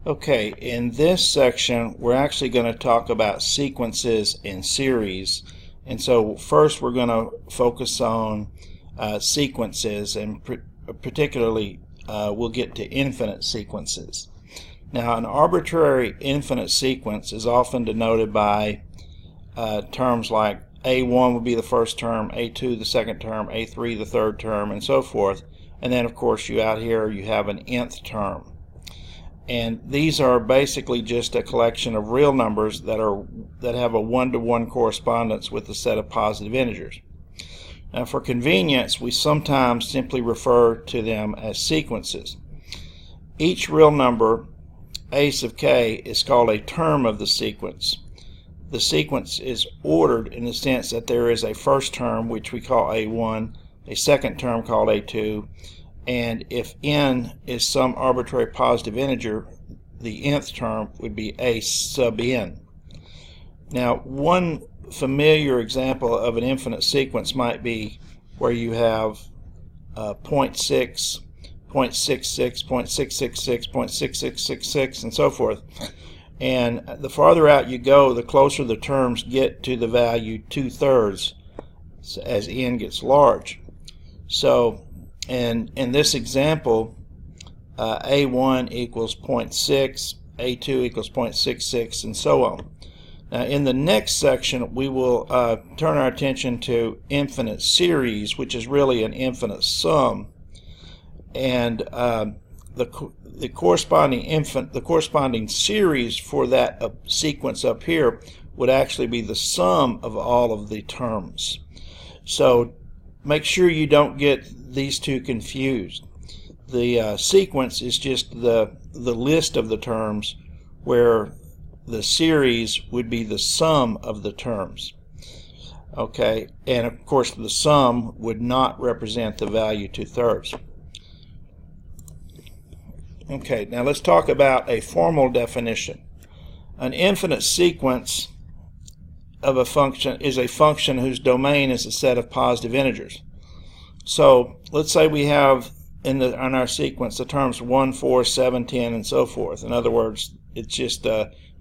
Okay, in this section we're actually going to talk about sequences and series. And so first we're going to focus on sequences, and particularly we'll get to infinite sequences. Now, an arbitrary infinite sequence is often denoted by terms like A1 would be the first term, A2 the second term, A3 the third term, and so forth. And then of course you out here you have an nth term. And these are basically just a collection of real numbers that have a one-to-one correspondence with a set of positive integers. Now, for convenience, we sometimes simply refer to them as sequences. Each real number, a sub k, is called a term of the sequence. The sequence is ordered in the sense that there is a first term, which we call A1, a second term called A2, and if n is some arbitrary positive integer, the nth term would be a sub n. Now, one familiar example of an infinite sequence might be where you have 0.6, 0.66, 0.666, 0.6666, and so forth. And the farther out you go, the closer the terms get to the value 2/3 as n gets large. So, and in this example, A1 equals 0.6, A2 equals 0.66, and so on. Now, in the next section, we will turn our attention to infinite series, which is really an infinite sum, and the corresponding series for that sequence up here would actually be the sum of all of the terms. So make sure you don't get these two confused. The sequence is just the list of the terms, where the series would be the sum of the terms. Okay, and of course the sum would not represent the value 2/3. Okay, now let's talk about a formal definition. An infinite sequence of a function is a function whose domain is a set of positive integers. So let's say we have in our sequence the terms 1, 4, 7, 10, and so forth. In other words, it's just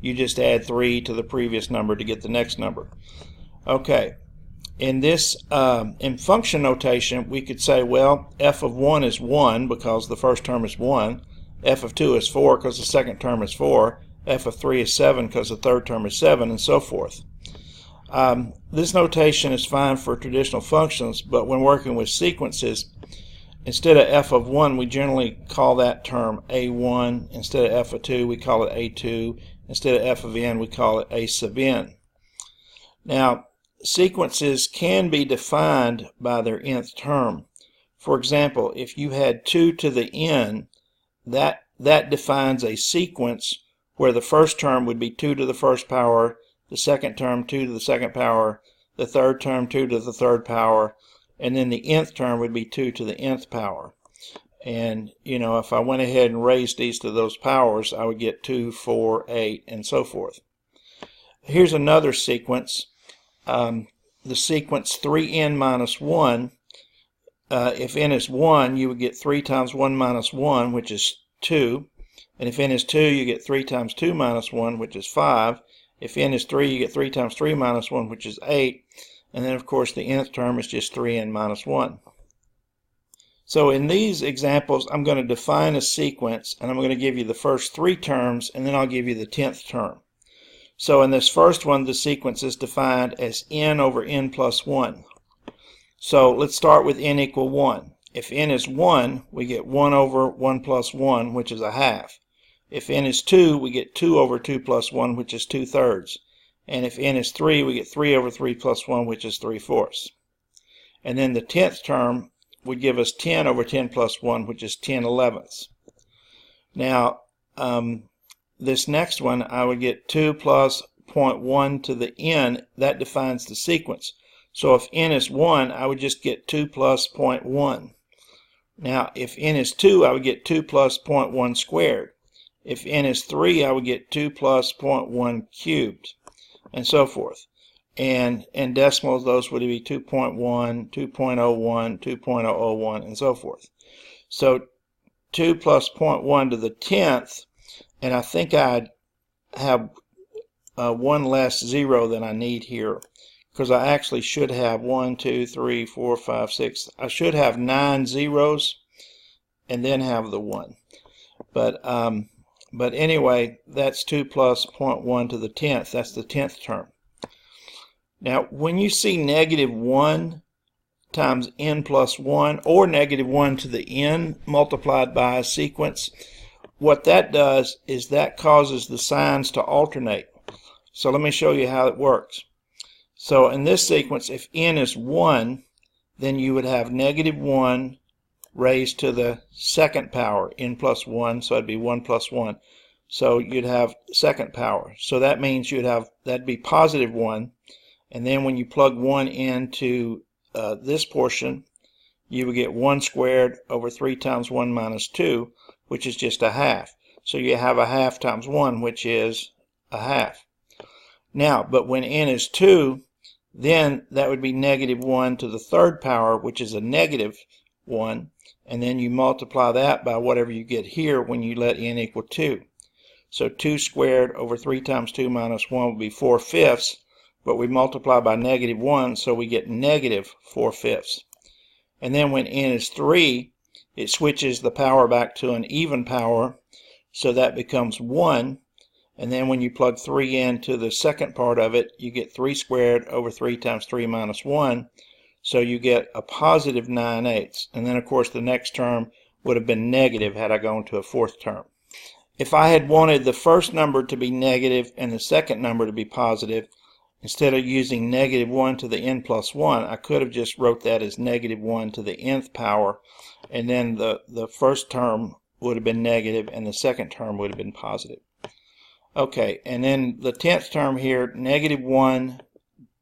you just add 3 to the previous number to get the next number. Okay, in this in function notation, we could say, well, f of 1 is 1 because the first term is 1, f of 2 is 4 because the second term is 4, f of 3 is 7 because the third term is 7, and so forth. This notation is fine for traditional functions, but when working with sequences, instead of f of 1, we generally call that term a1. Instead of f of 2, we call it a2. Instead of f of n, we call it a sub n. Now, sequences can be defined by their nth term. For example, if you had 2 to the n, that defines a sequence where the first term would be 2 to the first power, the second term 2 to the second power, the third term 2 to the third power, and then the nth term would be 2 to the nth power. And you know, if I went ahead and raised these to those powers, I would get 2, 4, 8, and so forth. Here's another sequence. The sequence 3n minus 1. If n is 1, you would get 3 times 1 minus 1, which is 2. And if n is 2, you get 3 times 2 minus 1, which is 5. If n is 3, you get 3 times 3 minus 1, which is 8. And then, of course, the nth term is just 3n minus 1. So in these examples, I'm going to define a sequence, and I'm going to give you the first 3 terms, and then I'll give you the 10th term. So in this first one, the sequence is defined as n over n plus 1. So let's start with n equal 1. If n is 1, we get 1 over 1 plus 1, which is a half. If n is 2, we get 2 over 2 plus 1, which is 2/3. And if n is 3, we get 3 over 3 plus 1, which is 3/4. And then the 10th term would give us 10 over 10 plus 1, which is 10/11. Now, this next one, I would get 2 plus 0.1 to the n. That defines the sequence. So if n is 1, I would just get 2 plus 0.1. Now, if n is 2, I would get 2 plus 0.1 squared. If n is 3, I would get 2 plus 0.1 cubed, and so forth. And in decimals, those would be 2.1, 2.01, 2.001, and so forth. So 2 plus 0.1 to the 10th and I think I have one less zero than I need here, because I actually should have 1, 2, 3, 4, 5, 6. I should have 9 zeros and then have the 1. But anyway, that's 2 plus 0.1 to the 10th. That's the 10th term. Now, when you see negative 1 times n plus 1 or negative 1 to the n multiplied by a sequence, what that does is that causes the signs to alternate. So let me show you how it works. So in this sequence, if n is 1, then you would have negative 1 raised to the second power, n plus 1, so it'd be 1 plus 1. So you'd have second power. So that means that'd be positive 1, and then when you plug 1 into this portion, you would get 1 squared over 3 times 1 minus 2, which is just a half. So you have a half times 1, which is a half. Now, but when n is 2, then that would be negative 1 to the third power, which is a negative 1, and then you multiply that by whatever you get here when you let n equal 2. So 2 squared over 3 times 2 minus 1 would be 4/5, but we multiply by negative 1, so we get negative 4/5. And then when n is 3, it switches the power back to an even power, so that becomes 1. And then when you plug 3 into the second part of it, you get 3 squared over 3 times 3 minus 1. So you get a positive 9/8. And then, of course, the next term would have been negative had I gone to a fourth term. If I had wanted the first number to be negative and the second number to be positive, instead of using negative 1 to the n plus 1, I could have just wrote that as negative 1 to the nth power, and then the first term would have been negative and the second term would have been positive. Okay, and then the 10th term here, negative 1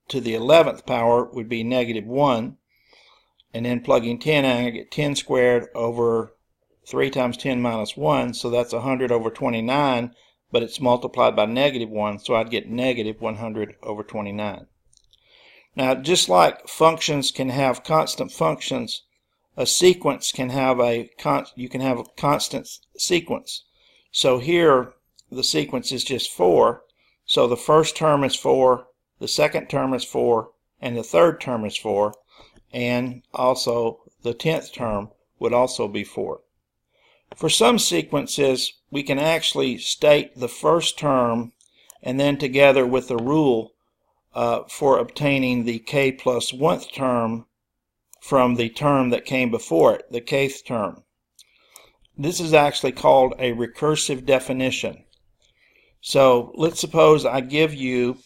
to the 11th power would be negative 1, and then plugging 10 in, I get 10 squared over 3 times 10 minus 1, so that's 100 over 29, but it's multiplied by negative 1, so I'd get negative 100 over 29. Now, just like functions can have constant functions, a sequence can have a constant sequence. So here, the sequence is just 4, so the first term is 4, the second term is 4, and the third term is 4, and also the 10th term would also be 4. For some sequences, we can actually state the first term and then together with the rule for obtaining the k plus 1th term from the term that came before it, the kth term. This is actually called a recursive definition. So let's suppose I give you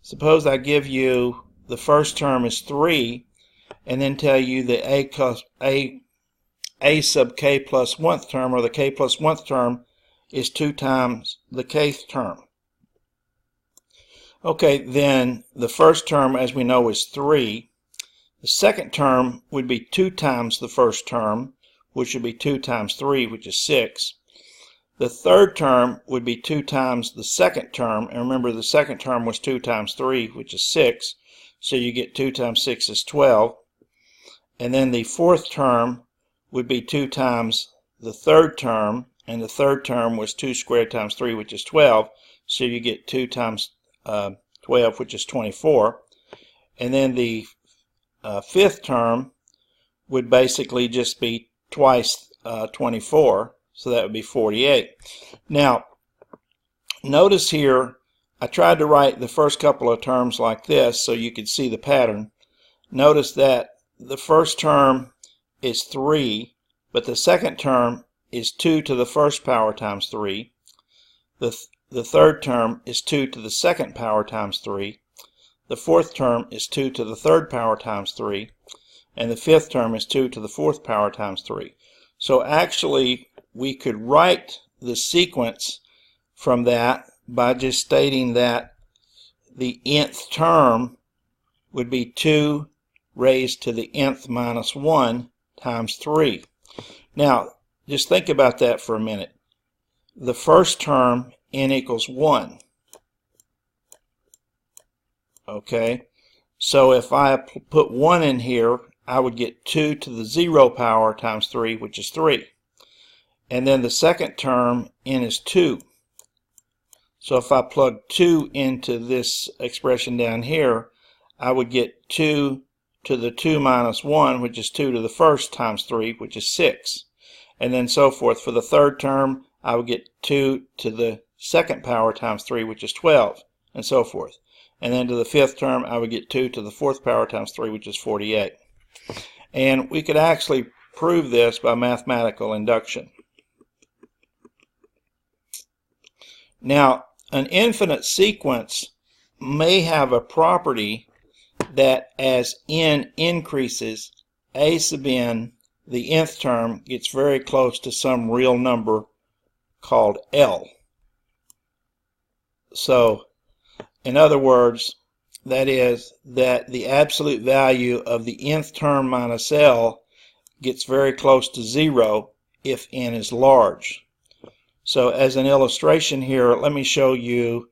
the first term is 3, and then tell you the a sub k plus 1th term, or the k plus 1th term, is 2 times the kth term. Okay, then the first term, as we know, is 3. The second term would be 2 times the first term, which would be 2 times 3, which is 6. The third term would be 2 times the second term, and remember the second term was 2 times 3, which is 6, so you get 2 times 6 is 12. And then the fourth term would be 2 times the third term, and the third term was 2 squared times 3, which is 12, so you get 2 times 12, which is 24. And then the fifth term would basically just be twice 24, so that would be 48. Now, notice here, I tried to write the first couple of terms like this so you could see the pattern. Notice that the first term is 3, but the second term is 2 to the first power times 3. The third term is 2 to the second power times 3. The fourth term is 2 to the third power times 3. And the fifth term is 2 to the fourth power times 3. So actually, we could write the sequence from that by just stating that the nth term would be 2 raised to the nth minus 1 times 3. Now, just think about that for a minute. The first term, n equals 1. Okay, so if I put 1 in here, I would get 2 to the 0 power times 3, which is 3. And then the second term, n is 2. So if I plug 2 into this expression down here, I would get 2 to the 2 minus 1, which is 2 to the first, times 3, which is 6. And then so forth. For the third term, I would get 2 to the second power times 3, which is 12, and so forth. And then to the fifth term, I would get 2 to the fourth power times 3, which is 48. And we could actually prove this by mathematical induction. Now, an infinite sequence may have a property that as n increases, a sub n, the nth term, gets very close to some real number called L. So, in other words, that is that the absolute value of the nth term minus L gets very close to 0 if n is large. So as an illustration here, let me show you,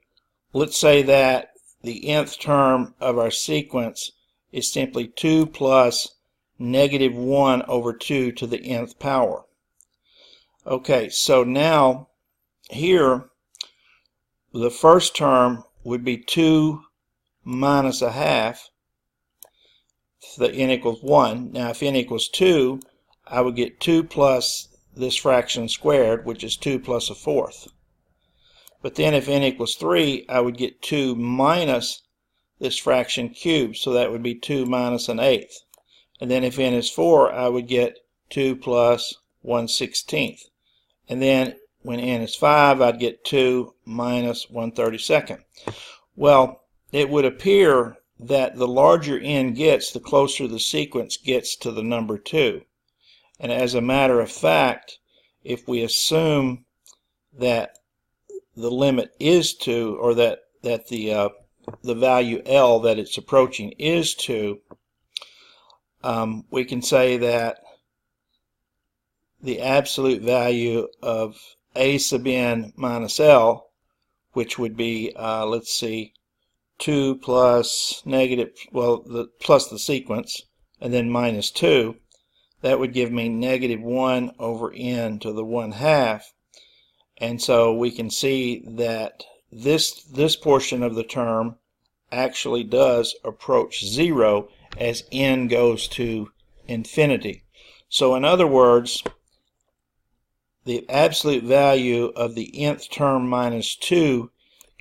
let's say that the nth term of our sequence is simply 2 plus negative 1 over 2 to the nth power. Okay, so now here the first term would be 2 minus a half, so that n equals 1. Now if n equals 2, I would get 2 plus this fraction squared, which is 2 plus a fourth. But then if n equals 3, I would get 2 minus this fraction cubed, so that would be 2 minus an eighth. And then if n is 4, I would get 2 plus 1/16. And then when n is 5, I'd get 2 minus 1/32. Well, it would appear that the larger n gets, the closer the sequence gets to the number 2. And as a matter of fact, if we assume that the limit is 2, or that the value L that it's approaching is 2, we can say that the absolute value of a sub n minus L, which would be, let's see, 2 plus negative, well, plus the sequence, and then minus 2, that would give me negative 1 over n to the 1/2. And so we can see that this portion of the term actually does approach 0 as n goes to infinity. So in other words, the absolute value of the nth term minus 2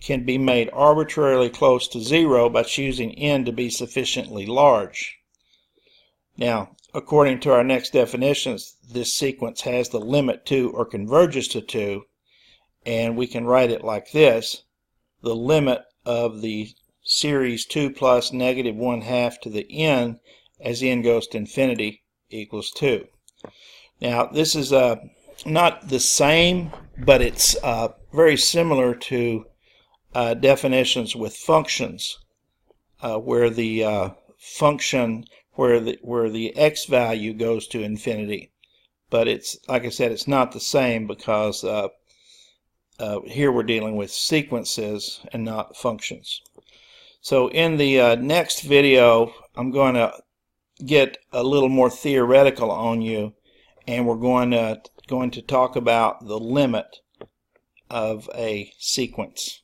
can be made arbitrarily close to 0 by choosing n to be sufficiently large. Now, according to our next definitions, this sequence has the limit to or converges to 2, and we can write it like this: the limit of the series 2 plus negative 1/2 to the n as n goes to infinity equals 2. Now, this is not the same, but it's very similar to definitions with functions, where the function where the x value goes to infinity. But it's, like I said, it's not the same, because here we're dealing with sequences and not functions. So in the next video, I'm going to get a little more theoretical on you, and we're going to talk about the limit of a sequence.